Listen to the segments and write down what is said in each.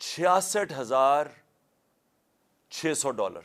$66,600।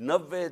90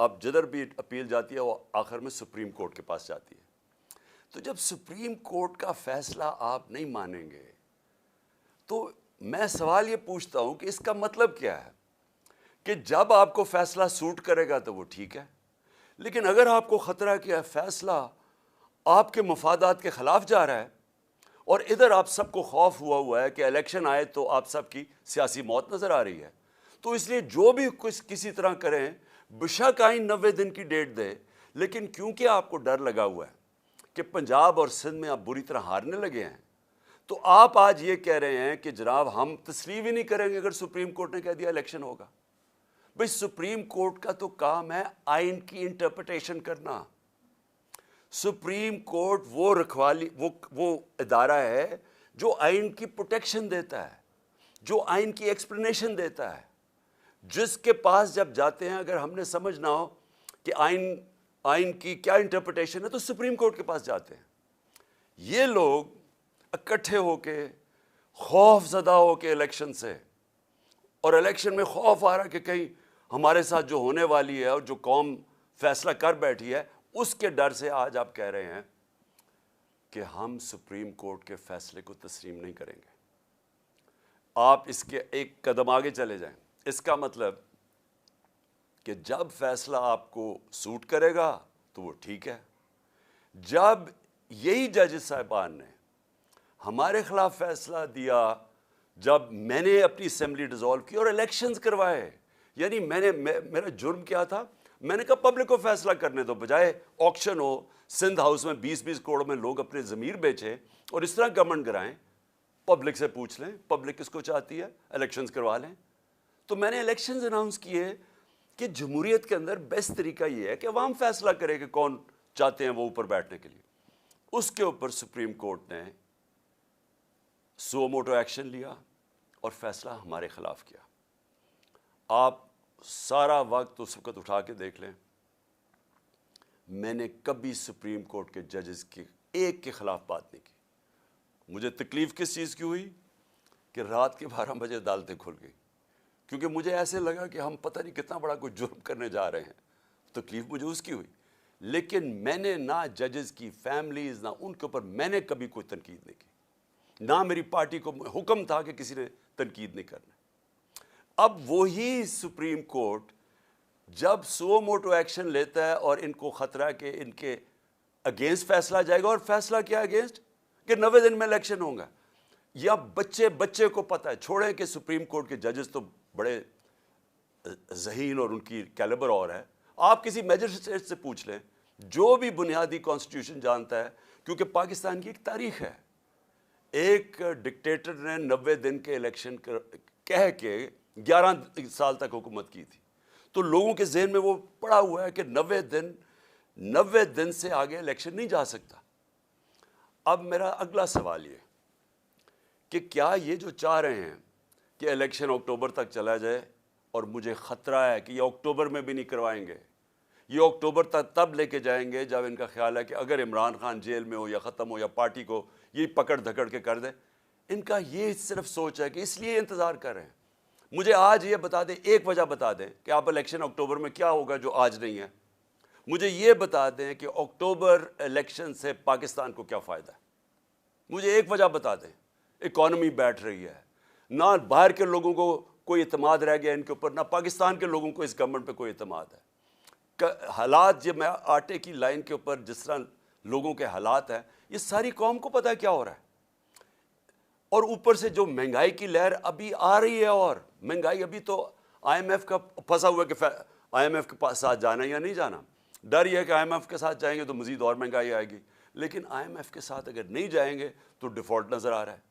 اب جدھر بھی اپیل جاتی ہے وہ آخر میں سپریم کورٹ کے پاس جاتی ہے. تو جب سپریم کورٹ کا فیصلہ آپ نہیں مانیں گے تو میں سوال یہ پوچھتا ہوں کہ اس کا مطلب کیا ہے کہ جب آپ کو فیصلہ سوٹ کرے گا تو وہ ٹھیک ہے، لیکن اگر آپ کو خطرہ کہ فیصلہ آپ کے مفادات کے خلاف جا رہا ہے اور ادھر آپ سب کو خوف ہوا ہے کہ الیکشن آئے تو آپ سب کی سیاسی موت نظر آ رہی ہے، تو اس لیے جو بھی کسی طرح کریں بشک آئین 90 دن کی ڈیٹ دے، لیکن کیونکہ آپ کو ڈر لگا ہوا ہے کہ پنجاب اور سندھ میں آپ بری طرح ہارنے لگے ہیں، تو آپ آج یہ کہہ رہے ہیں کہ جناب ہم تسلیم ہی نہیں کریں گے اگر سپریم کورٹ نے کہہ دیا الیکشن ہوگا. بھئی سپریم کورٹ کا تو کام ہے آئین کی انٹرپریٹیشن کرنا. سپریم کورٹ وہ رکھوالی وہ ادارہ ہے جو آئین کی پروٹیکشن دیتا ہے، جو آئین کی ایکسپلینیشن دیتا ہے، جس کے پاس جب جاتے ہیں اگر ہم نے سمجھنا ہو کہ آئین کی کیا انٹرپریٹیشن ہے تو سپریم کورٹ کے پاس جاتے ہیں. یہ لوگ اکٹھے ہو کے خوف زدہ ہو کے الیکشن سے، اور الیکشن میں خوف آ رہا کہ کہیں ہمارے ساتھ جو ہونے والی ہے اور جو قوم فیصلہ کر بیٹھی ہے اس کے ڈر سے آج آپ کہہ رہے ہیں کہ ہم سپریم کورٹ کے فیصلے کو تسلیم نہیں کریں گے. آپ اس کے ایک قدم آگے چلے جائیں. اس کا مطلب کہ جب فیصلہ آپ کو سوٹ کرے گا تو وہ ٹھیک ہے. جب یہی ججز صاحبان نے ہمارے خلاف فیصلہ دیا، جب میں نے اپنی اسمبلی ڈیزالو کی اور الیکشنز کروائے، یعنی میرا جرم کیا تھا؟ میں نے کہا پبلک کو فیصلہ کرنے دو، بجائے آکشن ہو سندھ ہاؤس میں 20 کروڑ میں لوگ اپنے ضمیر بیچیں اور اس طرح گورنمنٹ کرائیں. پبلک سے پوچھ لیں پبلک کس کو چاہتی ہے، الیکشنز کروا لیں. تو میں نے الیکشنز اناؤنس کیے کہ جمہوریت کے اندر بیسٹ طریقہ یہ ہے کہ عوام فیصلہ کرے کہ کون چاہتے ہیں وہ اوپر بیٹھنے کے لیے. اس کے اوپر سپریم کورٹ نے سو موٹو ایکشن لیا اور فیصلہ ہمارے خلاف کیا. آپ سارا وقت اس وقت اٹھا کے دیکھ لیں، میں نے کبھی سپریم کورٹ کے ججز کے ایک کے خلاف بات نہیں کی. مجھے تکلیف کس چیز کی ہوئی کہ رات کے 12 بجے عدالتیں کھل گئی، کیونکہ مجھے ایسے لگا کہ ہم پتہ نہیں کتنا بڑا کوئی جرم کرنے جا رہے ہیں. تکلیف مجھے اس کی ہوئی، لیکن میں نے نہ ججز کی فیملیز نہ ان کے اوپر میں نے کبھی کوئی تنقید نہیں کی، نہ میری پارٹی کو حکم تھا کہ کسی نے تنقید نہیں کرنا. اب وہی سپریم کورٹ جب سو موٹو ایکشن لیتا ہے اور ان کو خطرہ کہ ان کے اگینسٹ فیصلہ جائے گا، اور فیصلہ کیا اگینسٹ کہ 90 دن میں الیکشن ہوں گا. یا بچے کو پتہ ہے، چھوڑیں کہ سپریم کورٹ کے ججز تو بڑے ذہین اور ان کی کیلیبر اور ہے. آپ کسی میجسٹریٹ سے پوچھ لیں جو بھی بنیادی کانسٹیٹیوشن جانتا ہے، کیونکہ پاکستان کی ایک تاریخ ہے. ایک ڈکٹیٹر نے 90 دن کے الیکشن کہہ کے 11 سال تک حکومت کی تھی، تو لوگوں کے ذہن میں وہ پڑا ہوا ہے کہ 90 دن سے آگے الیکشن نہیں جا سکتا. اب میرا اگلا سوال یہ کہ کیا یہ جو چاہ رہے ہیں کہ الیکشن اکتوبر تک چلا جائے، اور مجھے خطرہ ہے کہ یہ اکتوبر میں بھی نہیں کروائیں گے، یہ اکتوبر تک تب لے کے جائیں گے جب ان کا خیال ہے کہ اگر عمران خان جیل میں ہو یا ختم ہو یا پارٹی کو یہ پکڑ دھکڑ کے کر دے. ان کا یہ صرف سوچ ہے کہ اس لیے انتظار کر رہے ہیں. مجھے آج یہ بتا دیں، ایک وجہ بتا دیں کہ آپ الیکشن اکتوبر میں کیا ہوگا جو آج نہیں ہے. مجھے یہ بتا دیں کہ اکتوبر الیکشن سے پاکستان کو کیا فائدہ ہے. مجھے ایک وجہ بتا دیں. اکانومی بیٹھ رہی ہے، نہ باہر کے لوگوں کو کوئی اعتماد رہ گیا ان کے اوپر، نہ پاکستان کے لوگوں کو اس گورنمنٹ پہ کوئی اعتماد ہے. حالات جب میں آٹے کی لائن کے اوپر جس طرح لوگوں کے حالات ہیں، یہ ساری قوم کو پتہ ہے کیا ہو رہا ہے. اور اوپر سے جو مہنگائی کی لہر ابھی آ رہی ہے، اور مہنگائی ابھی تو آئی ایم ایف کا پھنسا ہوا ہے کہ آئی ایم ایف کے ساتھ جانا یا نہیں جانا. ڈر یہ ہے کہ آئی ایم ایف کے ساتھ جائیں گے تو مزید اور مہنگائی آئے گی، لیکن آئی ایم ایف کے ساتھ اگر نہیں جائیں گے تو ڈیفالٹ نظر آ رہا ہے.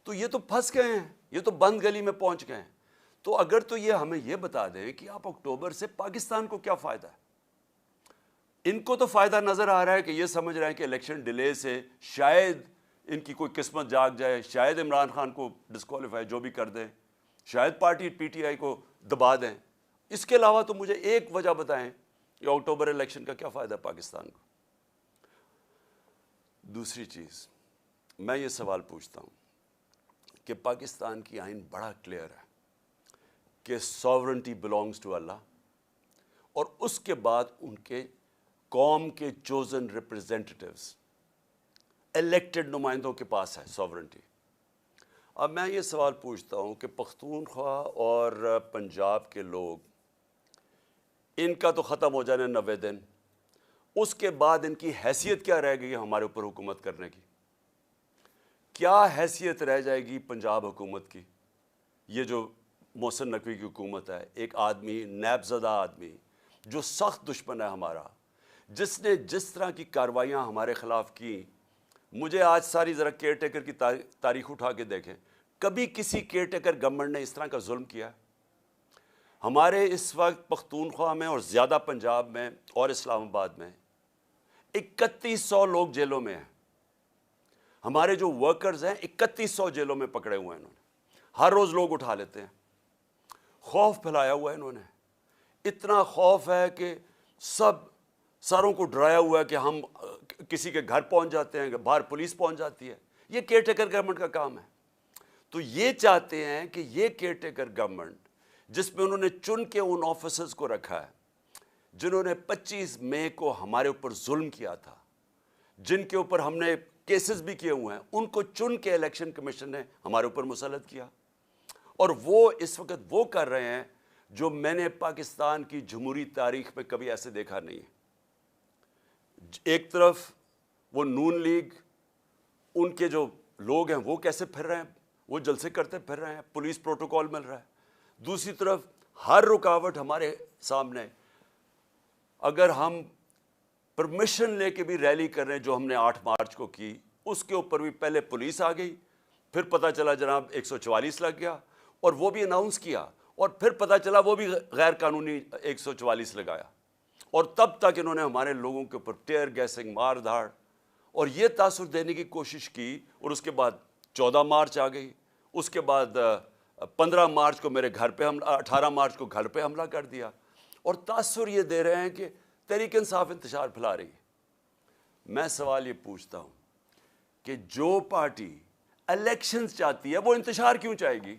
تو یہ تو پھنس گئے ہیں، یہ تو بند گلی میں پہنچ گئے ہیں. تو اگر تو یہ ہمیں یہ بتا دیں کہ آپ اکتوبر سے پاکستان کو کیا فائدہ ہے. ان کو تو فائدہ نظر آ رہا ہے کہ یہ سمجھ رہے ہیں کہ الیکشن ڈیلے سے شاید ان کی کوئی قسمت جاگ جائے، شاید عمران خان کو ڈسکوالیفائی جو بھی کر دیں، شاید پارٹی پی ٹی آئی کو دبا دیں. اس کے علاوہ تو مجھے ایک وجہ بتائیں کہ اکتوبر الیکشن کا کیا فائدہ ہے پاکستان کو. دوسری چیز میں یہ سوال پوچھتا ہوں کہ پاکستان کی آئین بڑا کلیئر ہے کہ ساورنٹی بلانگز ٹو اللہ، اور اس کے بعد ان کے قوم کے چوزن ریپرزینٹیٹیوز، الیکٹڈ نمائندوں کے پاس ہے سوورنٹی۔ اب میں یہ سوال پوچھتا ہوں کہ پختونخوا اور پنجاب کے لوگ، ان کا تو ختم ہو جانا 90 دن، اس کے بعد ان کی حیثیت کیا رہ گئی ہمارے اوپر حکومت کرنے کی؟ کیا حیثیت رہ جائے گی پنجاب حکومت کی؟ یہ جو محسن نقوی کی حکومت ہے، ایک آدمی، نیب زدہ آدمی جو سخت دشمن ہے ہمارا، جس نے جس طرح کی کارروائیاں ہمارے خلاف کی، مجھے آج ساری ذرا کیئر ٹیکر کی تاریخ اٹھا کے دیکھیں، کبھی کسی کیئر ٹیکر گورنمنٹ نے اس طرح کا ظلم کیا؟ ہمارے اس وقت پختونخوا میں اور زیادہ پنجاب میں اور اسلام آباد میں 3100 لوگ جیلوں میں ہیں۔ ہمارے جو ورکرز ہیں 3100 جیلوں میں پکڑے ہوئے ہیں انہوں نے، ہر روز لوگ اٹھا لیتے ہیں۔ خوف پھیلایا ہوا ہے انہوں نے، اتنا خوف ہے کہ سب ساروں کو ڈرایا ہوا ہے کہ ہم کسی کے گھر پہنچ جاتے ہیں، باہر پولیس پہنچ جاتی ہے۔ یہ کیئر ٹیکر گورنمنٹ کا کام ہے۔ تو یہ چاہتے ہیں کہ یہ کیئر ٹیکر گورنمنٹ، جس میں انہوں نے چن کے ان آفیسرز کو رکھا ہے جنہوں نے 25 مئی کو ہمارے اوپر ظلم کیا تھا، جن کے اوپر ہم نے کیسز بھی کیے ہوئے ہیں، ان کو چن کے الیکشن کمیشن نے ہمارے اوپر مسلط کیا، اور وہ اس وقت وہ کر رہے ہیں جو میں نے پاکستان کی جمہوری تاریخ میں کبھی ایسے دیکھا نہیں ہے۔ ایک طرف وہ نون لیگ، ان کے جو لوگ ہیں وہ کیسے پھر رہے ہیں، وہ جلسے کرتے پھر رہے ہیں، پولیس پروٹوکول مل رہا ہے۔ دوسری طرف ہر رکاوٹ ہمارے سامنے، اگر ہم پرمیشن لے کے بھی ریلی کر رہے ہیں جو ہم نے 8 مارچ کو کی، اس کے اوپر بھی پہلے پولیس آ گئی، پھر پتہ چلا جناب 144 لگ گیا، اور وہ بھی اناؤنس کیا، اور پھر پتہ چلا وہ بھی غیر قانونی 144 لگایا، اور تب تک انہوں نے ہمارے لوگوں کے اوپر ٹیئر گیسنگ، مار دھاڑ اور یہ تاثر دینے کی کوشش کی، اور اس کے بعد 14 مارچ آ گئی، اس کے بعد 15 مارچ کو میرے گھر پہ حملہ، 18 مارچ کو گھر پہ حملہ کر دیا، اور تاثر یہ دے رہے ہیں کہ تحریک انصاف انتشار پھیلا رہی ہے۔ میں سوال یہ پوچھتا ہوں کہ جو پارٹی الیکشنز چاہتی ہے وہ انتشار کیوں چاہے گی؟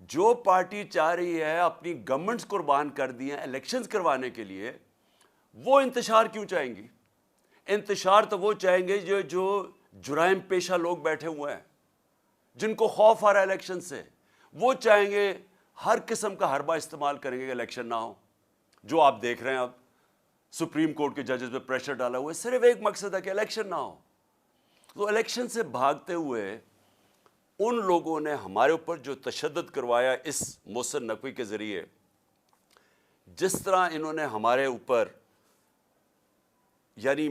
جو پارٹی چاہ رہی ہے اپنی گورنمنٹس قربان کر دی ہیں الیکشنز کروانے کے لیے، وہ انتشار کیوں چاہیں گی؟ انتشار تو وہ چاہیں گے جو جرائم پیشہ لوگ بیٹھے ہوئے ہیں، جن کو خوف آ رہا ہے الیکشن سے، وہ چاہیں گے ہر قسم کا حربہ استعمال کریں گے کہ الیکشن نہ ہو۔ جو آپ دیکھ رہے ہیں اب سپریم کورٹ کے ججز پہ پریشر ڈالا ہوا ہے، صرف ایک مقصد ہے کہ الیکشن نہ ہو۔ تو الیکشن سے بھاگتے ہوئے ان لوگوں نے ہمارے اوپر جو تشدد کروایا اس محسن نقوی کے ذریعے، جس طرح انہوں نے ہمارے اوپر یعنی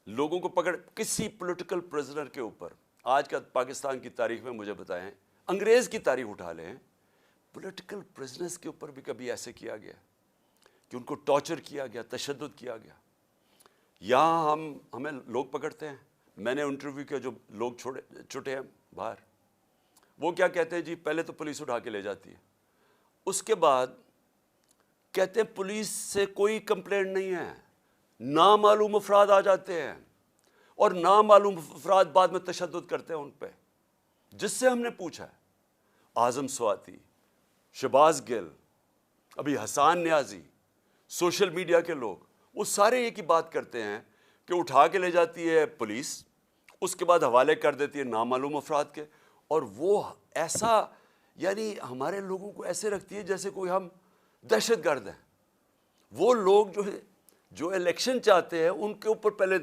لوگوں کو پکڑ، کسی پولیٹیکل پرزنر کے اوپر، آج کا پاکستان کی تاریخ میں مجھے بتائیں، انگریز کی تاریخ اٹھا لیں، پولیٹیکل پرزنرز کے اوپر بھی کبھی ایسے کیا گیا کہ ان کو ٹارچر کیا گیا، تشدد کیا گیا؟ یہاں ہمیں لوگ پکڑتے ہیں، میں نے انٹرویو کیا جو لوگ چھوٹے ہیں باہر، وہ کیا کہتے ہیں جی پہلے تو پولیس اٹھا کے لے جاتی ہے، اس کے بعد کہتے ہیں پولیس سے کوئی کمپلینٹ نہیں ہے، نامعلوم افراد آ جاتے ہیں اور نامعلوم افراد بعد میں تشدد کرتے ہیں ان پہ۔ جس سے ہم نے پوچھا ہے، اعظم سواتی، شہباز گل، ابھی حسان نیازی، سوشل میڈیا کے لوگ، وہ سارے ایک ہی بات کرتے ہیں کہ اٹھا کے لے جاتی ہے پولیس، اس کے بعد حوالے کر دیتی ہے نامعلوم افراد کے، اور وہ ایسا یعنی ہمارے لوگوں کو ایسے رکھتی ہے جیسے کوئی ہم دہشت گرد ہیں۔ وہ لوگ جو الیکشن چاہتے ہیں ان کے اوپر پہلے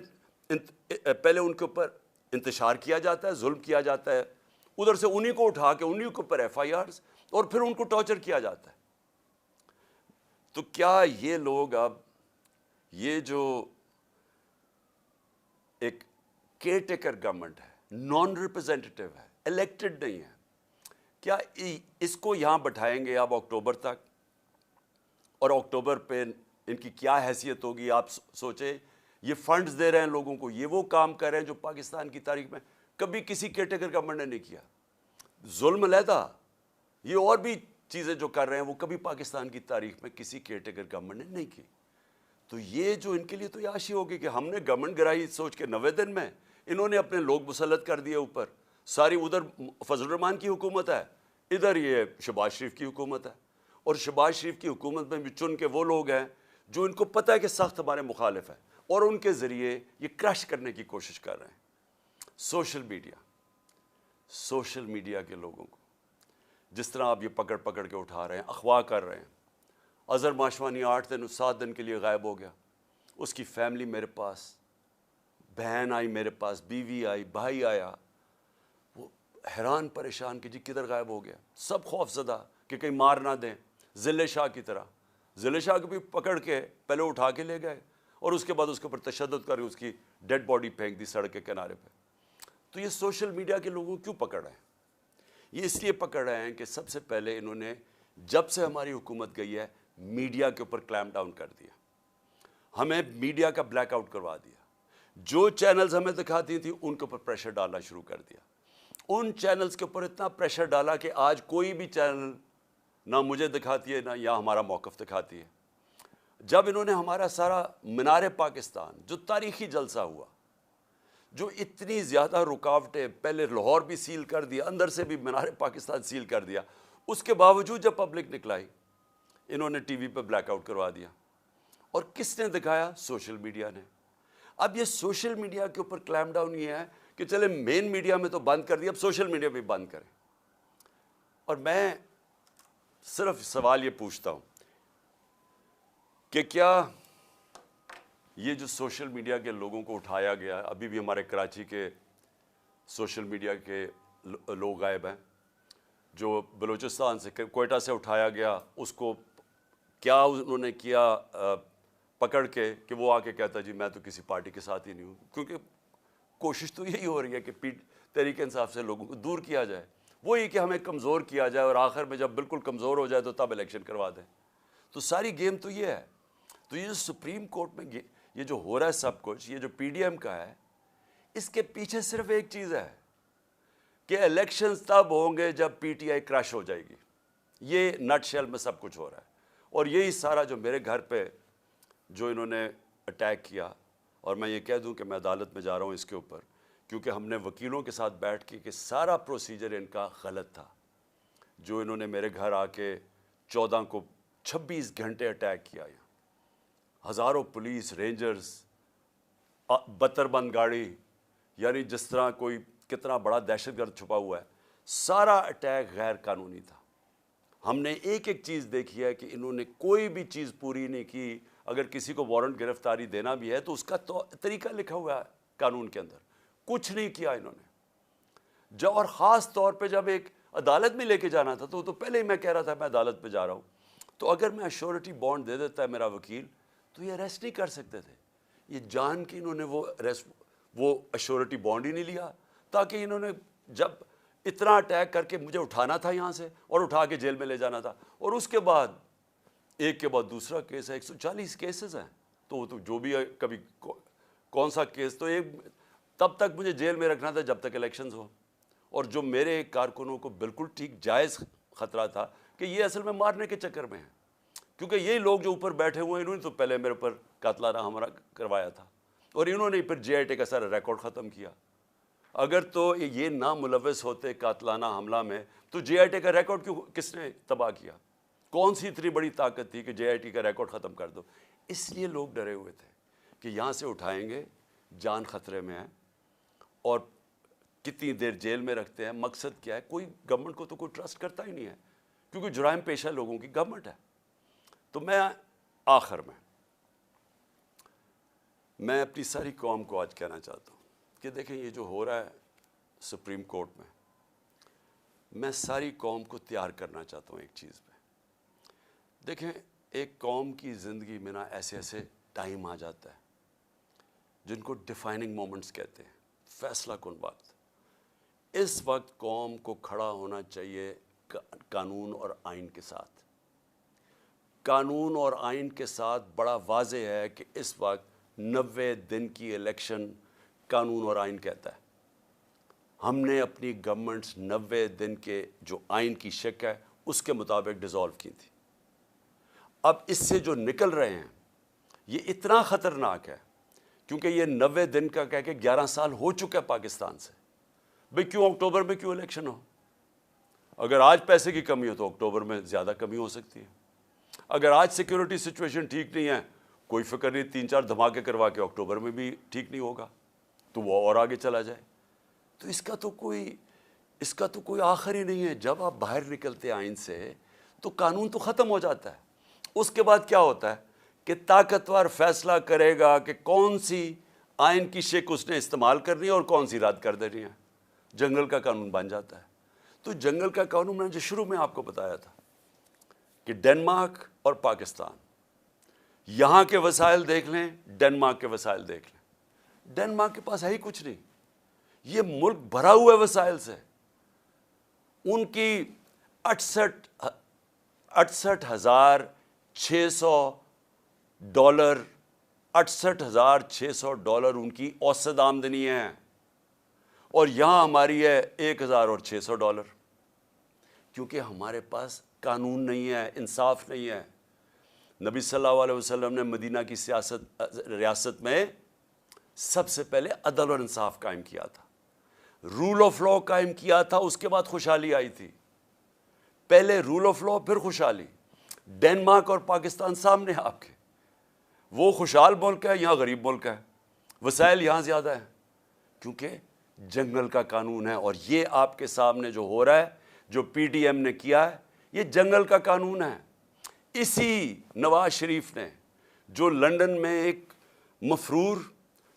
ان کے اوپر انتشار کیا جاتا ہے، ظلم کیا جاتا ہے، ادھر سے انہی کو اٹھا کے انہی کے اوپر ایف آئی آرز، اور پھر ان کو ٹارچر کیا جاتا ہے۔ تو کیا یہ لوگ اب یہ جو ایک کیئر ٹیکر گورنمنٹ ہے، نان ریپرزینٹیٹیو ہے، الیکٹڈ نہیں ہے، کیا اس کو یہاں بٹھائیں گے اب اکتوبر تک؟ اور اکتوبر پہ ان کی کیا حیثیت ہوگی؟ آپ سوچیں، یہ فنڈز دے رہے ہیں لوگوں کو، یہ وہ کام کر رہے ہیں جو پاکستان کی تاریخ میں کبھی کسی کیئر ٹیکر گورنمنٹ نے نہیں کیا۔ ظلم علیحدہ، یہ اور بھی چیزیں جو کر رہے ہیں وہ کبھی پاکستان کی تاریخ میں کسی کیئر ٹیکر گورنمنٹ نے نہیں کی۔ تو یہ جو ان کے لیے تو عیاشی ہوگی کہ ہم نے گورنمنٹ گرائی سوچ کے 90 دن میں انہوں نے اپنے لوگ مسلط کر دیے اوپر، ساری ادھر فضل الرحمان کی حکومت ہے، ادھر یہ شہباز شریف کی حکومت ہے، اور شہباز شریف کی حکومت میں بھی چن کے وہ لوگ ہیں جو ان کو پتہ ہے کہ سخت ہمارے مخالف ہیں، اور ان کے ذریعے یہ کرش کرنے کی کوشش کر رہے ہیں۔ سوشل میڈیا کے لوگوں کو جس طرح آپ یہ پکڑ پکڑ کے اٹھا رہے ہیں، اغوا کر رہے ہیں۔ اظہر ماشوانی 8 دن 7 دن کے لیے غائب ہو گیا، اس کی فیملی میرے پاس، بہن آئی میرے پاس، بیوی آئی، بھائی آیا، وہ حیران پریشان کہ جی کدھر غائب ہو گیا، سب خوف زدہ کہ کہیں مار نہ دیں، ضلع شاہ کی طرح۔ ضلع شاہ کو بھی پکڑ کے پہلے اٹھا کے لے گئے اور اس کے بعد اس کے اوپر تشدد کر کے اس کی ڈیڈ باڈی پھینک دی سڑک کے کنارے پہ۔ تو یہ سوشل میڈیا کے لوگوں کو کیوں پکڑ رہے ہیں؟ یہ اس لیے پکڑ رہے ہیں کہ سب سے پہلے انہوں نے جب سے ہماری حکومت گئی ہے میڈیا کے اوپر کلیم ڈاؤن کر دیا، ہمیں میڈیا کا بلیک آؤٹ کروا دیا، جو چینلز ہمیں دکھاتی تھیں ان کے اوپر پریشر ڈالنا شروع کر دیا، ان چینلز کے اوپر اتنا پریشر ڈالا کہ آج کوئی بھی چینل نہ مجھے دکھاتی ہے نہ یا ہمارا موقف دکھاتی ہے۔ جب انہوں نے ہمارا سارا مینار پاکستان جو تاریخی جلسہ ہوا، جو اتنی زیادہ رکاوٹیں، پہلے لاہور بھی سیل کر دیا، اندر سے بھی مینار پاکستان سیل کر دیا، اس کے باوجود جب پبلک نکلائی انہوں نے ٹی وی پہ بلیک آؤٹ کروا دیا۔ اور کس نے دکھایا؟ سوشل میڈیا نے۔ اب یہ سوشل میڈیا کے اوپر کلیم ڈاؤن یہ ہے کہ چلے مین میڈیا میں تو بند کر دیا، اب سوشل میڈیا بھی بند کریں۔ اور میں صرف سوال یہ پوچھتا ہوں کہ کیا یہ جو سوشل میڈیا کے لوگوں کو اٹھایا گیا، ابھی بھی ہمارے کراچی کے سوشل میڈیا کے لوگ غائب ہیں، جو بلوچستان سے کوئٹہ سے اٹھایا گیا، اس کو کیا انہوں نے کیا پکڑ کے کہ وہ آ کے کہتا جی میں تو کسی پارٹی کے ساتھ ہی نہیں ہوں، کیونکہ کوشش تو یہی ہو رہی ہے کہ تحریک انصاف سے لوگوں کو دور کیا جائے، وہی کہ ہمیں کمزور کیا جائے اور آخر میں جب بالکل کمزور ہو جائے تو تب الیکشن کروا دیں۔ تو ساری گیم تو یہ ہے۔ تو یہ جو سپریم کورٹ میں یہ جو ہو رہا ہے سب کچھ، یہ جو پی ڈی ایم کا ہے، اس کے پیچھے صرف ایک چیز ہے کہ الیکشنز تب ہوں گے جب پی ٹی آئی کریش ہو جائے گی۔ یہ نٹ شیل میں سب کچھ ہو رہا ہے، اور یہی سارا جو میرے گھر پہ جو انہوں نے اٹیک کیا، اور میں یہ کہہ دوں کہ میں عدالت میں جا رہا ہوں اس کے اوپر، کیونکہ ہم نے وکیلوں کے ساتھ بیٹھ کے کہ سارا پروسیجر ان کا غلط تھا، جو انہوں نے میرے گھر آ کے 14 کو 26 گھنٹے اٹیک کیا، ہزاروں پولیس رینجرز، 72 بند گاڑی، یعنی جس طرح کوئی کتنا بڑا دہشت گرد چھپا ہوا ہے، سارا اٹیک غیر قانونی تھا۔ ہم نے ایک ایک چیز دیکھی ہے کہ انہوں نے کوئی بھی چیز پوری نہیں کی۔ اگر کسی کو وارنٹ گرفتاری دینا بھی ہے تو اس کا طریقہ لکھا ہوا ہے قانون کے اندر، کچھ نہیں کیا انہوں نے۔ اور خاص طور پہ جب ایک عدالت میں لے کے جانا تھا تو پہلے ہی میں کہہ رہا تھا میں عدالت پہ جا رہا ہوں، تو اگر میں ایشورٹی بانڈ دے دیتا ہے میرا وکیل تو یہ اریسٹ نہیں کر سکتے تھے۔ یہ جان کے انہوں نے وہ ایشورٹی بانڈ ہی نہیں لیا، تاکہ انہوں نے جب اتنا اٹیک کر کے مجھے اٹھانا تھا یہاں سے اور اٹھا کے جیل میں لے جانا تھا، اور اس کے بعد ایک کے بعد دوسرا کیس ہے، 140 کیسز ہیں، تو جو بھی ہے کبھی کون سا کیس، تو تب تک مجھے جیل میں رکھنا تھا جب تک الیکشنز ہو۔ اور جو میرے کارکنوں کو بالکل ٹھیک جائز خطرہ تھا کہ یہ اصل میں مارنے کے چکر میں ہیں، کیونکہ یہی لوگ جو اوپر بیٹھے ہوئے ہیں انہوں نے تو پہلے میرے اوپر قاتلانہ حملہ کروایا تھا، اور انہوں نے پھر جے آئی ٹی کا سارا ریکارڈ ختم کیا۔ اگر تو یہ نہ ملوث ہوتے قاتلانہ حملہ میں تو جے آئی ٹی کا ریکارڈ کس نے تباہ کیا؟ کون سی اتنی بڑی طاقت تھی کہ جے آئی ٹی کا ریکارڈ ختم کر دو؟ اس لیے لوگ ڈرے ہوئے تھے کہ یہاں سے اٹھائیں گے، جان خطرے میں ہے، اور کتنی دیر جیل میں رکھتے ہیں، مقصد کیا ہے؟ کوئی گورنمنٹ کو تو کوئی ٹرسٹ کرتا ہی نہیں ہے، کیونکہ جرائم پیشہ لوگوں کی گورنمنٹ ہے۔ تو میں آخر میں اپنی ساری قوم کو آج کہنا چاہتا ہوں کہ دیکھیں یہ جو ہو رہا ہے سپریم کورٹ میں، میں ساری قوم کو تیار کرنا چاہتا ہوں ایک چیز پہ۔ دیکھیں ایک قوم کی زندگی میں نا ایسے ایسے ٹائم آ جاتا ہے جن کو ڈیفائننگ مومنٹس کہتے ہیں، فیصلہ کن وقت۔ اس وقت قوم کو کھڑا ہونا چاہیے قانون اور آئین کے ساتھ۔ قانون اور آئین کے ساتھ بڑا واضح ہے کہ اس وقت 90 دن کی الیکشن قانون اور آئین کہتا ہے۔ ہم نے اپنی گورنمنٹس 90 دن کے جو آئین کی شک ہے اس کے مطابق ڈیزالو کی تھی۔ اب اس سے جو نکل رہے ہیں یہ اتنا خطرناک ہے کیونکہ یہ 90 دن کا کہہ کے 11 سال ہو چکا ہے پاکستان سے۔ بھئی کیوں اکتوبر میں کیوں الیکشن ہو؟ اگر آج پیسے کی کمی ہو تو اکتوبر میں زیادہ کمی ہو سکتی ہے. اگر آج سیکیورٹی سچویشن ٹھیک نہیں ہے, کوئی فکر نہیں, 3-4 دھماکے کروا کے اکتوبر میں بھی ٹھیک نہیں ہوگا تو وہ اور آگے چلا جائے. تو اس کا تو کوئی آخر ہی نہیں ہے. جب آپ باہر نکلتے آئین سے تو قانون تو ختم ہو جاتا ہے. اس کے بعد کیا ہوتا ہے کہ طاقتور فیصلہ کرے گا کہ کون سی آئین کی شق اس نے استعمال کرنی ہے اور کون سی رد کر دینی ہے. جنگل کا قانون بن جاتا ہے. تو جنگل کا قانون میں نے جو شروع میں آپ کو بتایا تھا کہ ڈنمارک اور پاکستان, یہاں کے وسائل دیکھ لیں, ڈنمارک کے وسائل دیکھ لیں. ڈنمارک کے پاس ہے ہی کچھ نہیں. یہ ملک بھرا ہوا ہے وسائل سے. ان کی 68,600 ڈالر $68,600 ان کی اوسط آمدنی ہے, اور یہاں ہماری ہے $1,600. کیونکہ ہمارے پاس قانون نہیں ہے, انصاف نہیں ہے. نبی صلی اللہ علیہ وسلم نے مدینہ کی ریاست میں سب سے پہلے عدل اور انصاف قائم کیا تھا, رول آف لا قائم کیا تھا. اس کے بعد خوشحالی آئی تھی. پہلے رول آف لا پھر خوشحالی. ڈنمارک اور پاکستان سامنے آپ کے, وہ خوشحال ملک ہے, یہاں غریب ملک ہے. وسائل یہاں زیادہ ہیں کیونکہ جنگل کا قانون ہے. اور یہ آپ کے سامنے جو ہو رہا ہے, جو پی ٹی ایم نے کیا ہے, یہ جنگل کا قانون ہے. اسی نواز شریف نے جو لندن میں ایک مفرور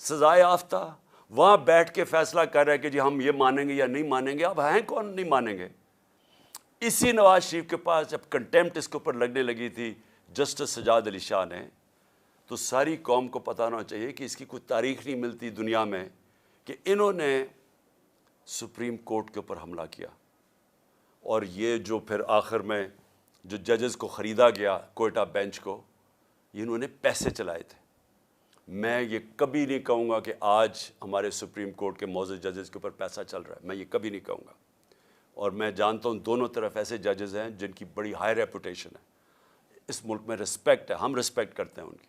سزائے یافتہ وہاں بیٹھ کے فیصلہ کر رہے کہ جی ہم یہ مانیں گے یا نہیں مانیں گے. اب ہیں کون نہیں مانیں گے؟ اسی نواز شریف کے پاس جب کنٹیمپٹ اس کے اوپر لگنے لگی تھی جسٹس سجاد علی شاہ نے, تو ساری قوم کو پتہ ہونا چاہیے کہ اس کی کوئی تاریخ نہیں ملتی دنیا میں کہ انہوں نے سپریم کورٹ کے اوپر حملہ کیا. اور یہ جو پھر آخر میں جو ججز کو خریدا گیا کوئٹہ بینچ کو, انہوں نے پیسے چلائے تھے. میں یہ کبھی نہیں کہوں گا کہ آج ہمارے سپریم کورٹ کے معزز ججز کے اوپر پیسہ چل رہا ہے, میں یہ کبھی نہیں کہوں گا. اور میں جانتا ہوں دونوں طرف ایسے ججز ہیں جن کی بڑی ہائی ریپوٹیشن ہے, اس ملک میں رسپیکٹ ہے, ہم رسپیکٹ کرتے ہیں ان کی.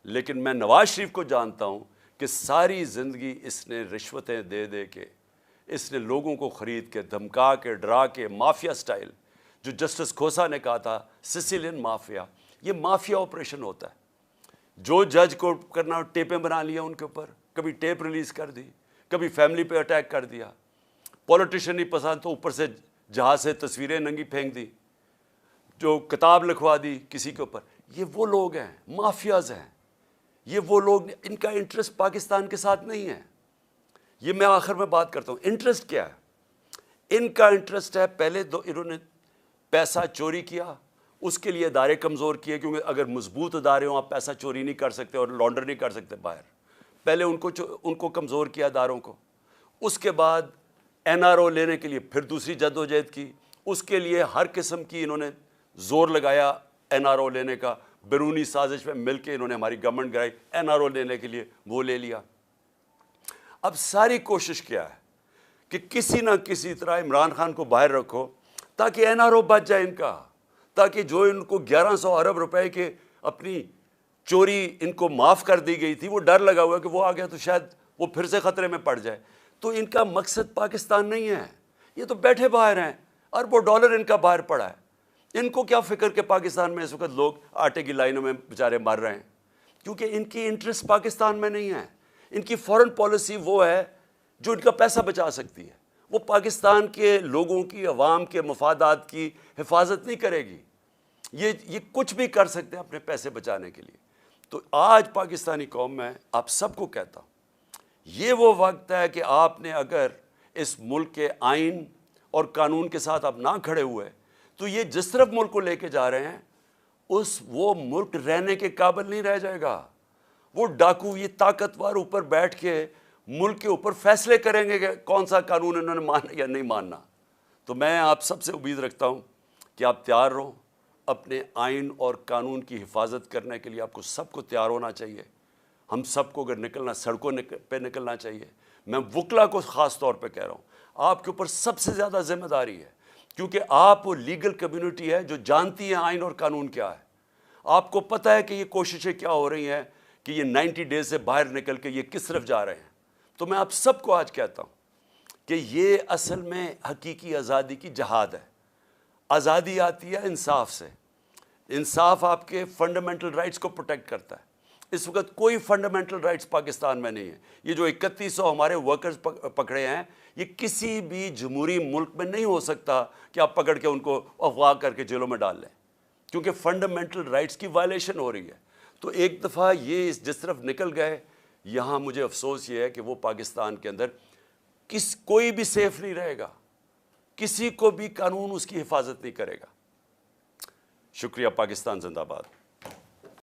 لیکن میں نواز شریف کو جانتا ہوں کہ ساری زندگی اس نے رشوتیں دے دے کے, اس نے لوگوں کو خرید کے, دھمکا کے, ڈرا کے, مافیا سٹائل, جو جسٹس کھوسا نے کہا تھا سسیلین مافیا, یہ مافیا آپریشن ہوتا ہے. جو جج کو کرنا ٹیپیں بنا لیا ان کے اوپر, کبھی ٹیپ ریلیز کر دی, کبھی فیملی پہ اٹیک کر دیا, پولیٹیشین نہیں پسند تو اوپر سے جہاز سے تصویریں ننگی پھینک دی, جو کتاب لکھوا دی کسی کے اوپر. یہ وہ لوگ ہیں, مافیاز ہیں. یہ وہ لوگ, ان کا انٹرسٹ پاکستان کے ساتھ نہیں ہے. یہ میں آخر میں بات کرتا ہوں انٹرسٹ کیا ہے. ان کا انٹرسٹ ہے, پہلے انہوں نے پیسہ چوری کیا, اس کے لیے ادارے کمزور کیے, کیونکہ اگر مضبوط ادارے ہوں آپ پیسہ چوری نہیں کر سکتے اور لانڈر نہیں کر سکتے باہر. پہلے ان کو کمزور کیا اداروں کو. اس کے بعد این آر او لینے کے لیے پھر دوسری جدوجہد کی, اس کے لیے ہر قسم کی انہوں نے زور لگایا این آر او لینے کا. بیرونی سازش میں مل کے انہوں نے ہماری گورنمنٹ گرائی این آر او لینے کے لیے, وہ لے لیا. اب ساری کوشش کیا ہے کہ کسی نہ کسی طرح عمران خان کو باہر رکھو تاکہ این آر او بچ جائے ان کا, تاکہ جو ان کو 1100 ارب روپے کے اپنی چوری ان کو معاف کر دی گئی تھی, وہ ڈر لگا ہوا کہ وہ آ گیا تو شاید وہ پھر سے خطرے میں پڑ جائے. تو ان کا مقصد پاکستان نہیں ہے, یہ تو بیٹھے باہر ہیں, اربوں ڈالر ان کا باہر پڑا ہے. ان کو کیا فکر کہ پاکستان میں اس وقت لوگ آٹے کی لائنوں میں بیچارے مر رہے ہیں, کیونکہ ان کی انٹرسٹ پاکستان میں نہیں ہے. ان کی فورن پالیسی وہ ہے جو ان کا پیسہ بچا سکتی ہے, وہ پاکستان کے لوگوں کی, عوام کے مفادات کی حفاظت نہیں کرے گی. یہ کچھ بھی کر سکتے ہیں اپنے پیسے بچانے کے لیے. تو آج پاکستانی قوم میں آپ سب کو کہتا ہوں, یہ وہ وقت ہے کہ آپ نے اگر اس ملک کے آئین اور قانون کے ساتھ آپ نہ کھڑے ہوئے تو یہ جس طرف ملک کو لے کے جا رہے ہیں وہ ملک رہنے کے قابل نہیں رہ جائے گا. وہ ڈاکو, یہ طاقتور اوپر بیٹھ کے ملک کے اوپر فیصلے کریں گے کہ کون سا قانون انہوں نے ماننا یا نہیں ماننا. تو میں آپ سب سے امید رکھتا ہوں کہ آپ تیار رہو اپنے آئین اور قانون کی حفاظت کرنے کے لیے. آپ کو سب کو تیار ہونا چاہیے. ہم سب کو اگر نکلنا, سڑکوں پہ نکلنا چاہیے. میں وکلا کو خاص طور پہ کہہ رہا ہوں, آپ کے اوپر سب سے زیادہ ذمہ داری ہے, کیونکہ آپ وہ لیگل کمیونٹی ہے جو جانتی ہے آئین اور قانون کیا ہے. آپ کو پتہ ہے کہ یہ کوششیں کیا ہو رہی ہیں کہ یہ 90 ڈیز سے باہر نکل کے یہ کس طرف جا رہے ہیں. تو میں آپ سب کو آج کہتا ہوں کہ یہ اصل میں حقیقی آزادی کی جہاد ہے. آزادی آتی ہے انصاف سے. انصاف آپ کے فنڈامنٹل رائٹس کو پروٹیکٹ کرتا ہے. اس وقت کوئی فنڈامنٹل رائٹس پاکستان میں نہیں ہے. یہ جو 3100 ہمارے ورکرز پکڑے ہیں, یہ کسی بھی جمہوری ملک میں نہیں ہو سکتا کہ آپ پکڑ کے ان کو اغوا کر کے جیلوں میں ڈال لیں, کیونکہ فنڈامنٹل رائٹس کی وائلیشن ہو رہی ہے. تو ایک دفعہ یہ جس طرف نکل گئے, یہاں مجھے افسوس یہ ہے کہ وہ پاکستان کے اندر کوئی بھی سیف نہیں رہے گا, کسی کو بھی قانون اس کی حفاظت نہیں کرے گا. شکریہ. پاکستان زندہ باد.